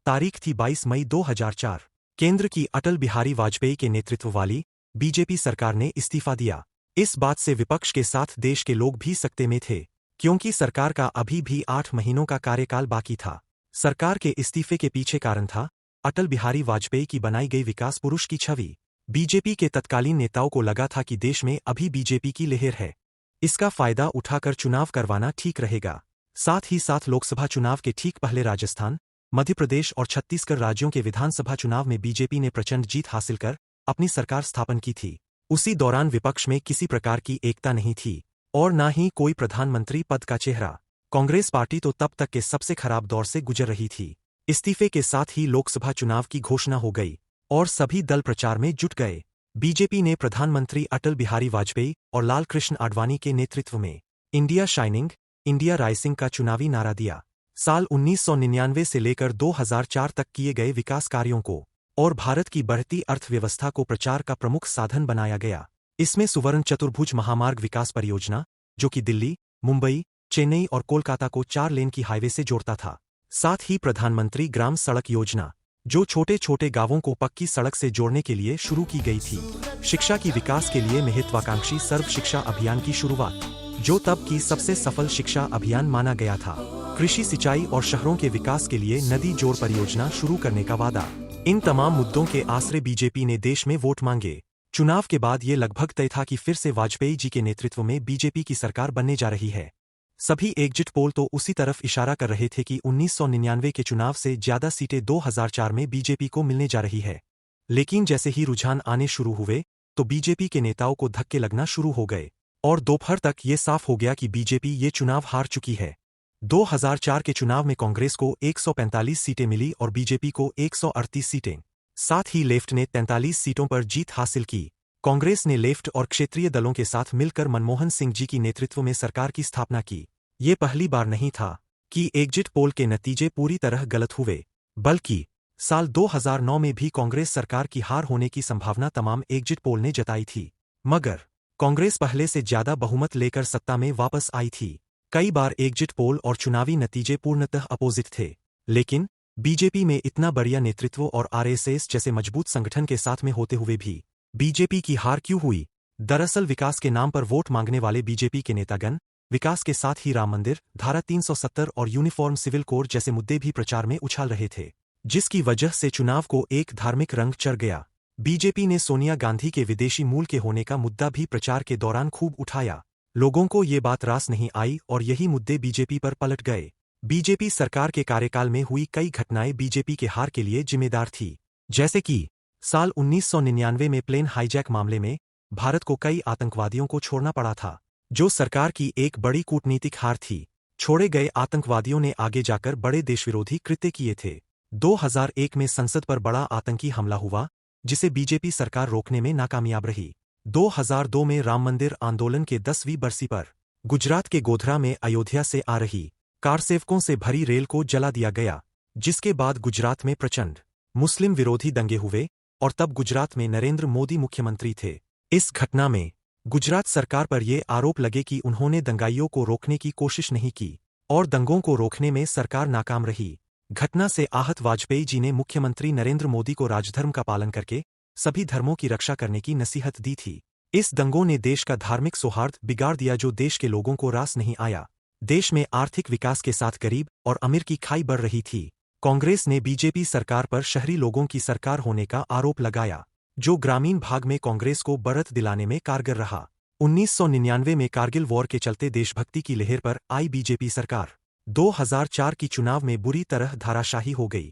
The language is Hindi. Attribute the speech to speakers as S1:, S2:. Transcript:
S1: तारीख थी 22 मई 2004। केंद्र की अटल बिहारी वाजपेयी के नेतृत्व वाली बीजेपी सरकार ने इस्तीफा दिया। इस बात से विपक्ष के साथ देश के लोग भी सकते में थे, क्योंकि सरकार का अभी भी 8 महीनों का कार्यकाल बाकी था। सरकार के इस्तीफे के पीछे कारण था अटल बिहारी वाजपेयी की बनाई गई विकास पुरुष की छवि। बीजेपी के तत्कालीन नेताओं को लगा था कि देश में अभी बीजेपी की लहर है, इसका फायदा उठाकर चुनाव करवाना ठीक रहेगा। साथ ही साथ लोकसभा चुनाव के ठीक पहले राजस्थान, मध्य प्रदेश और छत्तीसगढ़ राज्यों के विधानसभा चुनाव में बीजेपी ने प्रचंड जीत हासिल कर अपनी सरकार स्थापन की थी। उसी दौरान विपक्ष में किसी प्रकार की एकता नहीं थी और न ही कोई प्रधानमंत्री पद का चेहरा। कांग्रेस पार्टी तो तब तक के सबसे खराब दौर से गुजर रही थी। इस्तीफे के साथ ही लोकसभा चुनाव की घोषणा हो गई और सभी दल प्रचार में जुट गए। बीजेपी ने प्रधानमंत्री अटल बिहारी वाजपेयी और लाल कृष्ण आडवाणी के नेतृत्व में इंडिया शाइनिंग, इंडिया राइसिंग का चुनावी नारा दिया। साल 1999 से लेकर 2004 तक किए गए विकास कार्यों को और भारत की बढ़ती अर्थव्यवस्था को प्रचार का प्रमुख साधन बनाया गया। इसमें सुवर्ण चतुर्भुज महामार्ग विकास परियोजना, जो कि दिल्ली, मुंबई, चेन्नई और कोलकाता को 4 लेन की हाईवे से जोड़ता था। साथ ही प्रधानमंत्री ग्राम सड़क योजना, जो छोटे छोटे गांवों को पक्की सड़क से जोड़ने के लिए शुरू की गई थी। शिक्षा की विकास के लिए महत्वाकांक्षी सर्व शिक्षा अभियान की शुरुआत, जो तब की सबसे सफल शिक्षा अभियान माना गया था। कृषि, सिंचाई और शहरों के विकास के लिए नदी जोड़ परियोजना शुरू करने का वादा। इन तमाम मुद्दों के आसरे बीजेपी ने देश में वोट मांगे। चुनाव के बाद ये लगभग तय था कि फिर से वाजपेयी जी के नेतृत्व में बीजेपी की सरकार बनने जा रही है। सभी एग्जिट पोल तो उसी तरफ इशारा कर रहे थे कि 1999 के चुनाव से ज्यादा सीटें 2004 में बीजेपी को मिलने जा रही है। लेकिन जैसे ही रुझान आने शुरू हुए तो बीजेपी के नेताओं को धक्के लगना शुरू हो गए और दोपहर तक ये साफ हो गया कि बीजेपी ये चुनाव हार चुकी है। 2004 के चुनाव में कांग्रेस को 145 सीटें मिली और बीजेपी को 138 सीटें। साथ ही लेफ्ट ने 43 सीटों पर जीत हासिल की। कांग्रेस ने लेफ्ट और क्षेत्रीय दलों के साथ मिलकर मनमोहन सिंह जी की नेतृत्व में सरकार की स्थापना की। ये पहली बार नहीं था कि एग्जिट पोल के नतीजे पूरी तरह गलत हुए, बल्कि साल 2009 में भी कांग्रेस सरकार की हार होने की संभावना तमाम एग्जिट पोल ने जताई थी। मगर कांग्रेस पहले से ज्यादा बहुमत लेकर सत्ता में वापस आई थी। कई बार एग्जिट पोल और चुनावी नतीजे पूर्णतः अपोजिट थे, लेकिन बीजेपी में इतना बढ़िया नेतृत्व और आरएसएस जैसे मजबूत संगठन के साथ में होते हुए भी बीजेपी की हार क्यों हुई? दरअसल विकास के नाम पर वोट मांगने वाले बीजेपी के नेतागण विकास के साथ ही राम मंदिर, धारा 370 और यूनिफॉर्म सिविल कोड जैसे मुद्दे भी प्रचार में उछाल रहे थे, जिसकी वजह से चुनाव को एक धार्मिक रंग चढ़ गया। बीजेपी ने सोनिया गांधी के विदेशी मूल के होने का मुद्दा भी प्रचार के दौरान खूब उठाया। लोगों को ये बात रास नहीं आई और यही मुद्दे बीजेपी पर पलट गए। बीजेपी सरकार के कार्यकाल में हुई कई घटनाएं बीजेपी के हार के लिए जिम्मेदार थी, जैसे कि साल 1999 में प्लेन हाईजैक मामले में भारत को कई आतंकवादियों को छोड़ना पड़ा था, जो सरकार की एक बड़ी कूटनीतिक हार थी। छोड़े गए आतंकवादियों ने आगे जाकर बड़े देशविरोधी कृत्य किए थे। 2001 में संसद पर बड़ा आतंकी हमला हुआ, जिसे बीजेपी सरकार रोकने में नाकामयाब रही। 2002 में राम मंदिर आंदोलन के 10वीं बरसी पर गुजरात के गोधरा में अयोध्या से आ रही कारसेवकों से भरी रेल को जला दिया गया, जिसके बाद गुजरात में प्रचंड मुस्लिम विरोधी दंगे हुए और तब गुजरात में नरेंद्र मोदी मुख्यमंत्री थे। इस घटना में गुजरात सरकार पर यह आरोप लगे कि उन्होंने दंगाइयों को रोकने की कोशिश नहीं की और दंगों को रोकने में सरकार नाकाम रही। घटना से आहत वाजपेयी जी ने मुख्यमंत्री नरेंद्र मोदी को राजधर्म का पालन करके सभी धर्मों की रक्षा करने की नसीहत दी थी। इस दंगों ने देश का धार्मिक सौहार्द बिगाड़ दिया, जो देश के लोगों को रास नहीं आया। देश में आर्थिक विकास के साथ गरीब और अमीर की खाई बढ़ रही थी। कांग्रेस ने बीजेपी सरकार पर शहरी लोगों की सरकार होने का आरोप लगाया, जो ग्रामीण भाग में कांग्रेस को बढ़त दिलाने में कारगर रहा। 1999 में कारगिल वॉर के चलते देशभक्ति की लहर पर आई बीजेपी सरकार 2004 की चुनाव में बुरी तरह धाराशाही हो गई।